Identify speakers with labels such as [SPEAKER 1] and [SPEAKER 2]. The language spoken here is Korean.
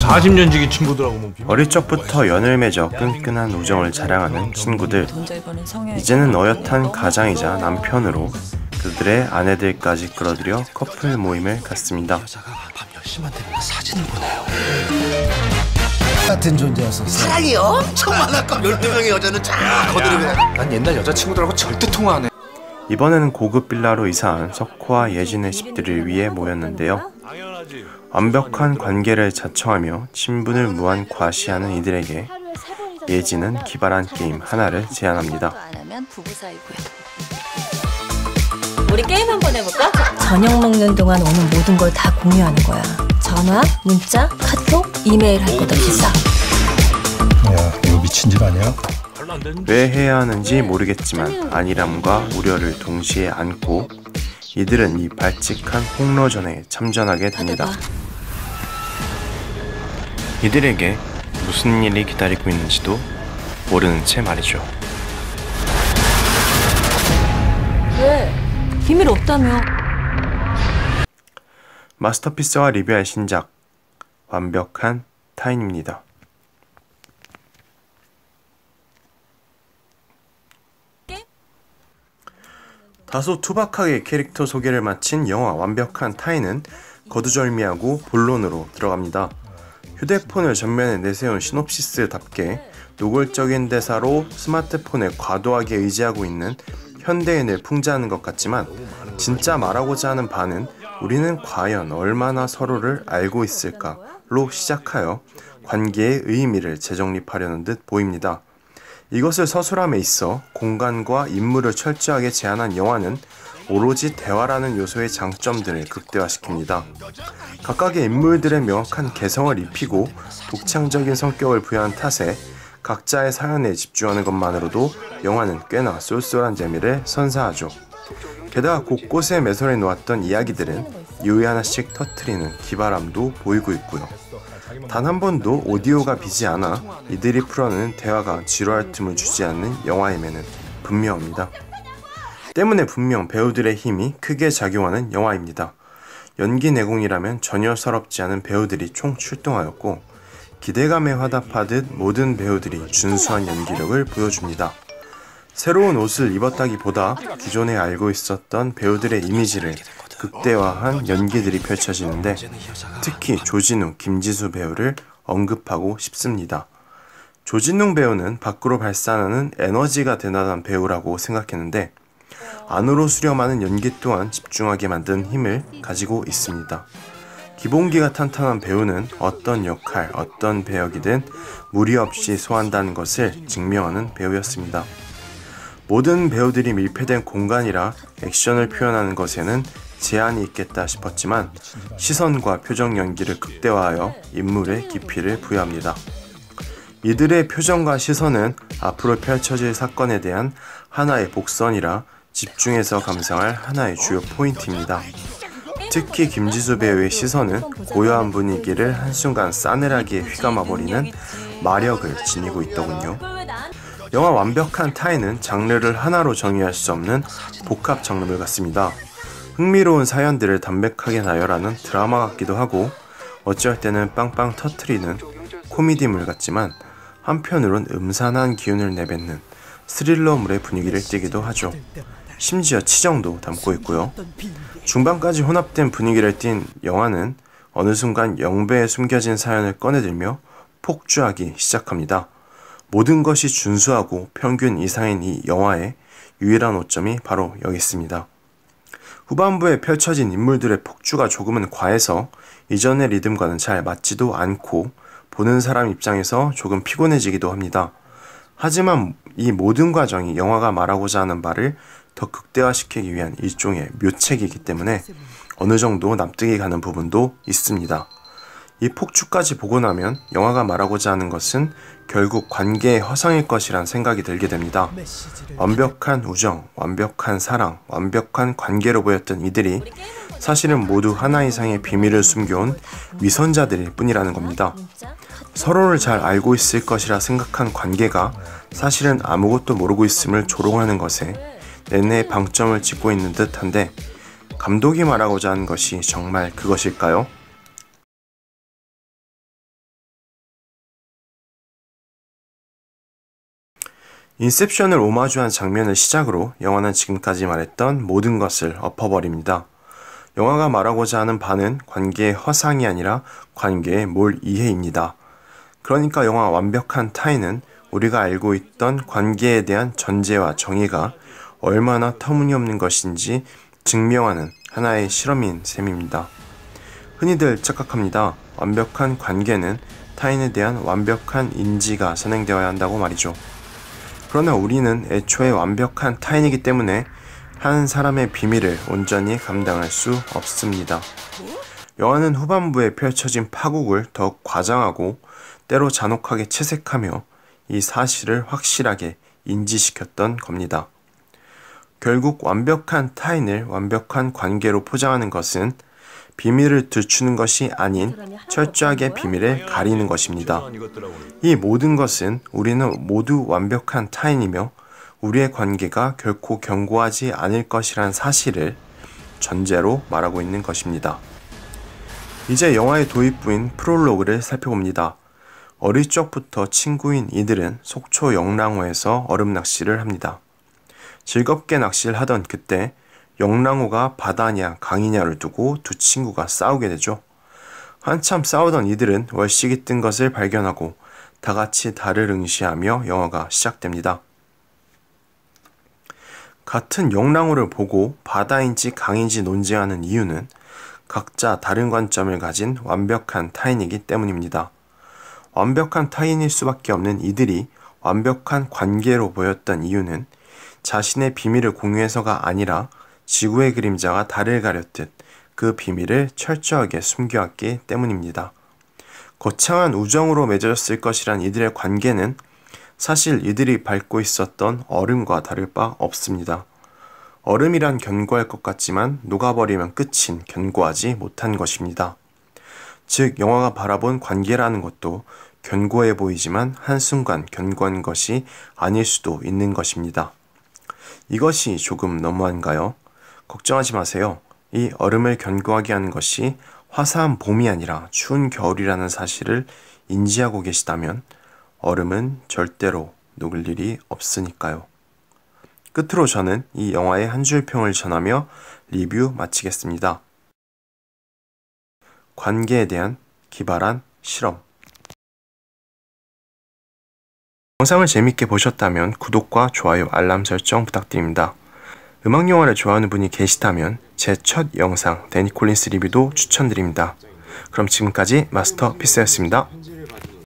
[SPEAKER 1] 40년 지기 친구들하고 뭐
[SPEAKER 2] 어릴 적부터 연을 맺어 끈끈한 우정을 자랑하는 친구들. 이제는 어엿한 가장이자 남편으로 그들의 아내들까지 끌어들여 커플 모임을 갖습니다.
[SPEAKER 3] 밤 10시만 되면 사진을 보내요.
[SPEAKER 4] 같은 존재였었어.
[SPEAKER 3] 사랑이 엄청 많았고 12명의 여자는 쫙 거드리고. 난 옛날 여자친구들하고 절대 통화 안 해.
[SPEAKER 2] 이번에는 고급 빌라로 이사한 석호와 예진의 집들을 위해 모였는데요. 완벽한 관계를 자청하며 친분을 무한 과시하는 이들에게 예진은 기발한 게임 하나를 제안합니다.
[SPEAKER 5] 우리 게임 한번 해볼까? 저녁 먹는 동안 오는 모든 걸 다 공유하는 거야. 전화, 문자, 카톡, 이메일 할 것 없이 싸.
[SPEAKER 4] 야, 이거 미친 짓 아니야?
[SPEAKER 2] 왜 해야 하는지 모르겠지만 안일함과 우려를 동시에 안고 이들은 이 발칙한 폭로전에 참전하게 됩니다. 이들에게 무슨 일이 기다리고 있는지도 모르는 채 말이죠.
[SPEAKER 5] 왜? 비밀 없다며.
[SPEAKER 2] 마스터피스와 리뷰할 신작 완벽한 타인입니다. 다소 투박하게 캐릭터 소개를 마친 영화 완벽한 타인은 거두절미하고 본론으로 들어갑니다. 휴대폰을 전면에 내세운 시놉시스답게 노골적인 대사로 스마트폰에 과도하게 의지하고 있는 현대인을 풍자하는 것 같지만 진짜 말하고자 하는 바는 우리는 과연 얼마나 서로를 알고 있을까로 시작하여 관계의 의미를 재정립하려는 듯 보입니다. 이것을 서술함에 있어 공간과 인물을 철저하게 제한한 영화는 오로지 대화라는 요소의 장점들을 극대화시킵니다. 각각의 인물들의 명확한 개성을 입히고 독창적인 성격을 부여한 탓에 각자의 사연에 집중하는 것만으로도 영화는 꽤나 쏠쏠한 재미를 선사하죠. 게다가 곳곳에 매설해 놓았던 이야기들은 유의 하나씩 터트리는 기발함도 보이고 있고요. 단 한 번도 오디오가 비지 않아 이들이 풀어내는 대화가 지루할 틈을 주지 않는 영화임에는 분명합니다. 때문에 분명 배우들의 힘이 크게 작용하는 영화입니다. 연기 내공이라면 전혀 서럽지 않은 배우들이 총 출동하였고 기대감에 화답하듯 모든 배우들이 준수한 연기력을 보여줍니다. 새로운 옷을 입었다기보다 기존에 알고 있었던 배우들의 이미지를 극대화한 연기들이 펼쳐지는데 특히 조진웅, 김지수 배우를 언급하고 싶습니다. 조진웅 배우는 밖으로 발산하는 에너지가 대단한 배우라고 생각했는데 안으로 수렴하는 연기 또한 집중하게 만든 힘을 가지고 있습니다. 기본기가 탄탄한 배우는 어떤 역할, 어떤 배역이든 무리 없이 소화한다는 것을 증명하는 배우였습니다. 모든 배우들이 밀폐된 공간이라 액션을 표현하는 것에는 제한이 있겠다 싶었지만 시선과 표정 연기를 극대화하여 인물의 깊이를 부여합니다. 이들의 표정과 시선은 앞으로 펼쳐질 사건에 대한 하나의 복선이라 집중해서 감상할 하나의 주요 포인트입니다. 특히 김지수 배우의 시선은 고요한 분위기를 한순간 싸늘하게 휘감아버리는 마력을 지니고 있더군요. 영화 완벽한 타인은 장르를 하나로 정의할 수 없는 복합 장르물 같습니다. 흥미로운 사연들을 담백하게 나열하는 드라마 같기도 하고 어쩔 때는 빵빵 터트리는 코미디물 같지만 한편으론 음산한 기운을 내뱉는 스릴러물의 분위기를 띠기도 하죠. 심지어 치정도 담고 있고요. 중반까지 혼합된 분위기를 띈 영화는 어느 순간 영배에 숨겨진 사연을 꺼내들며 폭주하기 시작합니다. 모든 것이 준수하고 평균 이상인 이 영화의 유일한 오점이 바로 여기 있습니다. 후반부에 펼쳐진 인물들의 폭주가 조금은 과해서 이전의 리듬과는 잘 맞지도 않고 보는 사람 입장에서 조금 피곤해지기도 합니다. 하지만 이 모든 과정이 영화가 말하고자 하는 바를 더 극대화시키기 위한 일종의 묘책이기 때문에 어느 정도 납득이 가는 부분도 있습니다. 이 폭주까지 보고 나면 영화가 말하고자 하는 것은 결국 관계의 허상일 것이란 생각이 들게 됩니다. 완벽한 우정, 완벽한 사랑, 완벽한 관계로 보였던 이들이 사실은 모두 하나 이상의 비밀을 숨겨온 위선자들일 뿐이라는 겁니다. 서로를 잘 알고 있을 것이라 생각한 관계가 사실은 아무것도 모르고 있음을 조롱하는 것에 내내 방점을 찍고 있는 듯한데 감독이 말하고자 하는 것이 정말 그것일까요? 인셉션을 오마주한 장면을 시작으로 영화는 지금까지 말했던 모든 것을 엎어버립니다. 영화가 말하고자 하는 바는 관계의 허상이 아니라 관계의 몰이해입니다. 그러니까 영화 완벽한 타인은 우리가 알고 있던 관계에 대한 전제와 정의가 얼마나 터무니없는 것인지 증명하는 하나의 실험인 셈입니다. 흔히들 착각합니다. 완벽한 관계는 타인에 대한 완벽한 인지가 선행되어야 한다고 말이죠. 그러나 우리는 애초에 완벽한 타인이기 때문에 한 사람의 비밀을 온전히 감당할 수 없습니다. 영화는 후반부에 펼쳐진 파국을 더욱 과장하고 때로 잔혹하게 채색하며 이 사실을 확실하게 인지시켰던 겁니다. 결국 완벽한 타인을 완벽한 관계로 포장하는 것은 비밀을 들추는 것이 아닌 철저하게 비밀을 가리는 것입니다. 이 모든 것은 우리는 모두 완벽한 타인이며 우리의 관계가 결코 견고하지 않을 것이란 사실을 전제로 말하고 있는 것입니다. 이제 영화의 도입부인 프롤로그를 살펴봅니다. 어릴 적부터 친구인 이들은 속초 영랑호에서 얼음 낚시를 합니다. 즐겁게 낚시를 하던 그때 영랑호가 바다냐 강이냐를 두고 두 친구가 싸우게 되죠. 한참 싸우던 이들은 월식이 뜬 것을 발견하고 다같이 달을 응시하며 영화가 시작됩니다. 같은 영랑호를 보고 바다인지 강인지 논쟁하는 이유는 각자 다른 관점을 가진 완벽한 타인이기 때문입니다. 완벽한 타인일 수밖에 없는 이들이 완벽한 관계로 보였던 이유는 자신의 비밀을 공유해서가 아니라 지구의 그림자가 달을 가렸듯 그 비밀을 철저하게 숨겨왔기 때문입니다. 거창한 우정으로 맺어졌을 것이란 이들의 관계는 사실 이들이 밟고 있었던 얼음과 다를 바 없습니다. 얼음이란 견고할 것 같지만 녹아버리면 끝인 견고하지 못한 것입니다. 즉 영화가 바라본 관계라는 것도 견고해 보이지만 한순간 견고한 것이 아닐 수도 있는 것입니다. 이것이 조금 너무한가요? 걱정하지 마세요. 이 얼음을 견고하게 하는 것이 화사한 봄이 아니라 추운 겨울이라는 사실을 인지하고 계시다면 얼음은 절대로 녹을 일이 없으니까요. 끝으로 저는 이 영화의 한 줄 평을 전하며 리뷰 마치겠습니다. 관계에 대한 기발한 실험. 영상을 재밌게 보셨다면 구독과 좋아요, 알람 설정 부탁드립니다. 음악영화를 좋아하는 분이 계시다면 제 첫 영상 데니 콜린스 리뷰도 추천드립니다. 그럼 지금까지 마스터피스였습니다.